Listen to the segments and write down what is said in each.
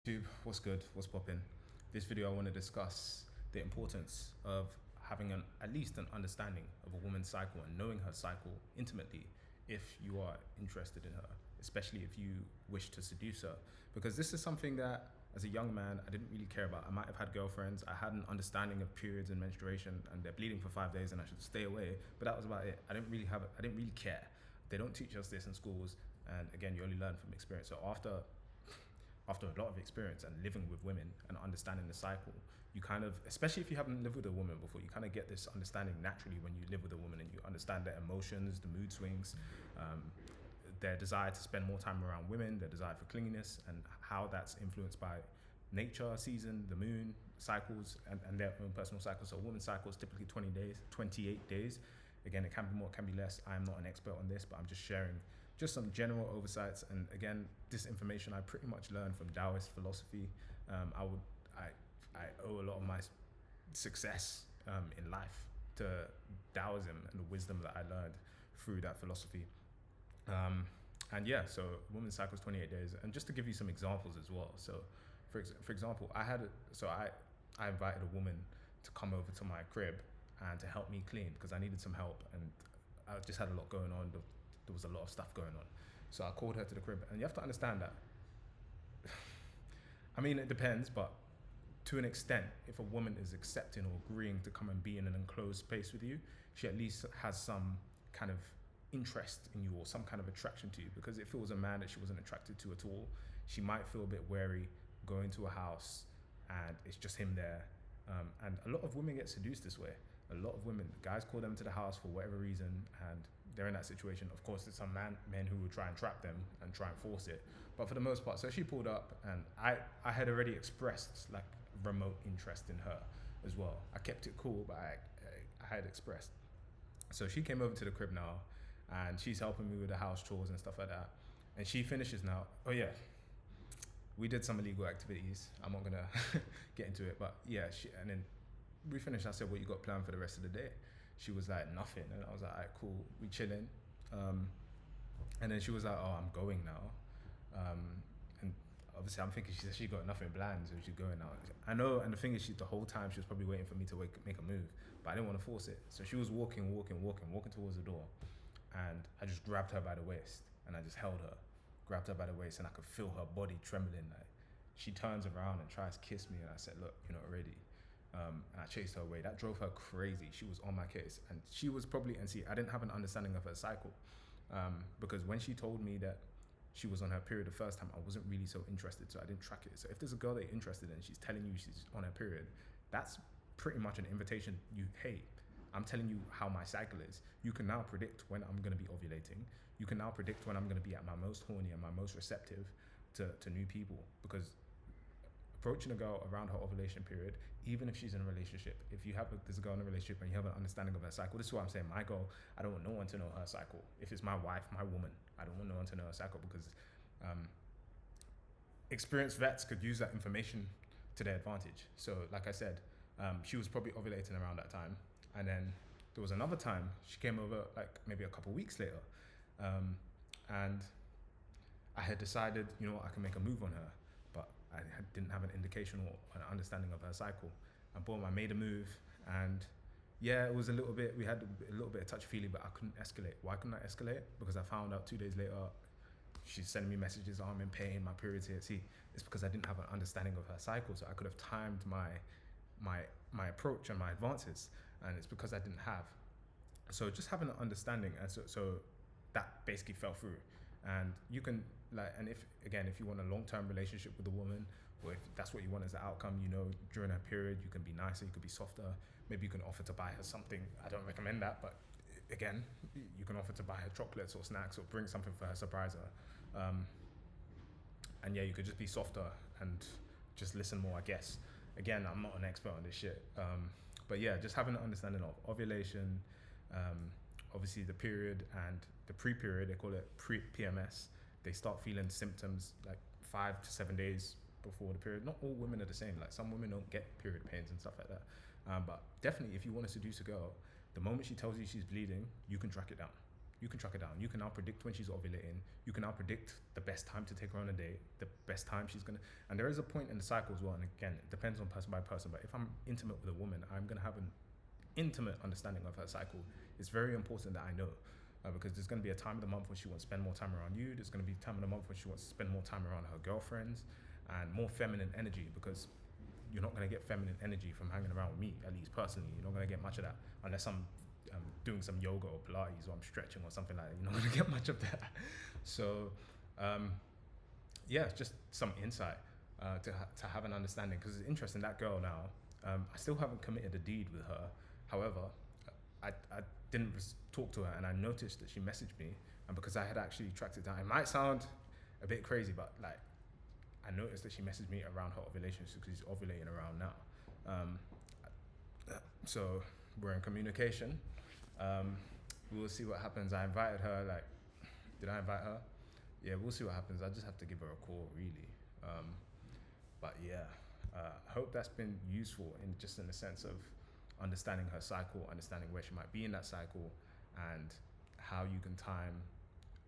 YouTube, what's good? What's popping? This video, I want to discuss the importance of having at least an understanding of a woman's cycle and knowing her cycle intimately if you are interested in her, especially if you wish to seduce her. Because this is something that, as a young man, I didn't really care about. I might have had girlfriends, I had an understanding of periods and menstruation, and they're bleeding for 5 days and I should stay away, but that was about it. I didn't really care. They don't teach us this in schools, and again, you only learn from experience. So after a lot of experience and living with women and understanding the cycle, you kind of, especially if you haven't lived with a woman before, you kind of get this understanding naturally when you live with a woman and you understand their emotions, the mood swings, their desire to spend more time around women, their desire for clinginess, and how that's influenced by nature, season, the moon, cycles, and their own personal cycles. So a woman's cycle is typically 20 days, 28 days. Again, it can be more, it can be less. I am not an expert on this, but I'm just sharing just some general oversights. And again, this information I pretty much learned from Taoist philosophy. I owe a lot of my success in life to Taoism and the wisdom that I learned through that philosophy. And yeah, so women's cycle is 28 days. And just to give you some examples as well. So for example, I invited a woman to come over to my crib and to help me clean because I needed some help and I just had a lot going on. There was a lot of stuff going on. So I called her to the crib, and you have to understand that, I mean, it depends, but to an extent, if a woman is accepting or agreeing to come and be in an enclosed space with you, she at least has some kind of interest in you or some kind of attraction to you. Because if it was a man that she wasn't attracted to at all, she might feel a bit wary going to a house and it's just him there. And a lot of women get seduced this way. A lot of women, guys call them to the house for whatever reason, and they're in that situation. Of course, there's some men who will try and trap them and try and force it. But for the most part, so she pulled up, and I had already expressed like remote interest in her as well. I kept it cool, but I had expressed. So she came over to the crib now, and she's helping me with the house chores and stuff like that. And she finishes now. Oh yeah, we did some illegal activities. I'm not gonna get into it, but yeah. And then we finished. I said, "What you got planned for the rest of the day?" She was like, "Nothing," and I was like, "All right, cool. We chilling." And then she was like, "Oh, I'm going now." And obviously, I'm thinking she said she got nothing planned, so she's going now. I know, and the thing is, the whole time she was probably waiting for me to make a move, but I didn't want to force it. So she was walking towards the door, and I just grabbed her by the waist, and I just held her, grabbed her by the waist, and I could feel her body trembling. Like she turns around and tries to kiss me, and I said, "Look, you're not ready." And I chased her away. That drove her crazy. She was on my case, and she was probably, and see, I didn't have an understanding of her cycle, because when she told me that she was on her period the first time, I wasn't really so interested, so I didn't track it. So if there's a girl that you're interested in, she's telling you she's on her period, that's pretty much an invitation. Hey, I'm telling you how my cycle is. You can now predict when I'm going to be ovulating. You can now predict when I'm going to be at my most horny and my most receptive to new people, because approaching a girl around her ovulation period, even if she's in a relationship, if you have there's a girl in a relationship and you have an understanding of her cycle, this is what I'm saying. My girl, I don't want no one to know her cycle. If it's my wife, my woman, I don't want no one to know her cycle, because experienced vets could use that information to their advantage. So like I said, she was probably ovulating around that time, and then there was another time she came over like maybe a couple of weeks later, and I had decided, you know what, I can make a move on her, but didn't have an indication or an understanding of her cycle. And boom, I made a move, and yeah, it was a little bit, we had a little bit of touchy-feely, but I couldn't escalate. Why couldn't I escalate? Because I found out 2 days later, she's sending me messages, oh, I'm in pain, my period's here. See, it's because I didn't have an understanding of her cycle, so I could have timed my approach and my advances, and it's because I didn't have. So just having an understanding, and so that basically fell through. And you can and if you want a long-term relationship with a woman, or if that's what you want as the outcome, you know, during her period, you can be nicer, you could be softer. Maybe you can offer to buy her something. I don't recommend that, but again, you can offer to buy her chocolates or snacks or bring something for her, surprise her. And yeah, you could just be softer and just listen more, I guess. Again, I'm not an expert on this shit. But yeah, just having an understanding of ovulation, obviously the period and the pre-period, they call it pre-PMS. They start feeling symptoms like 5 to 7 days before the period. Not all women are the same. Like some women don't get period pains and stuff like that. But definitely, if you want to seduce a girl, the moment she tells you she's bleeding, you can track it down. You can track her down. You can now predict when she's ovulating. You can now predict the best time to take her on a date, the best time she's gonna. And there is a point in the cycle as well. And again, it depends on person by person. But if I'm intimate with a woman, I'm gonna have an intimate understanding of her cycle. It's very important that I know. Because there's going to be a time of the month when she wants to spend more time around you. There's going to be a time of the month when she wants to spend more time around her girlfriends and more feminine energy, because you're not going to get feminine energy from hanging around with me, at least personally. You're not going to get much of that unless I'm doing some yoga or Pilates or I'm stretching or something like that. You're not going to get much of that. So, yeah, just some insight to have an understanding, because it's interesting, that girl now, I still haven't committed a deed with her. However, I didn't talk to her, and I noticed that she messaged me, and because I had actually tracked it down, it might sound a bit crazy, but like, I noticed that she messaged me around her ovulation, because she's ovulating around now. So we're in communication. We'll see what happens. I invited her, like, did I invite her? Yeah, we'll see what happens. I just have to give her a call, really. But yeah, I hope that's been useful in the sense of understanding her cycle, understanding where she might be in that cycle, and how you can time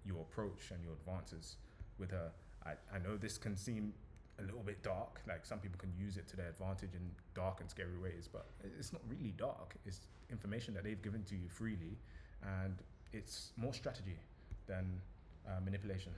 your approach and your advances with her. I know this can seem a little bit dark, like some people can use it to their advantage in dark and scary ways, but it's not really dark. It's information that they've given to you freely, and it's more strategy than manipulation.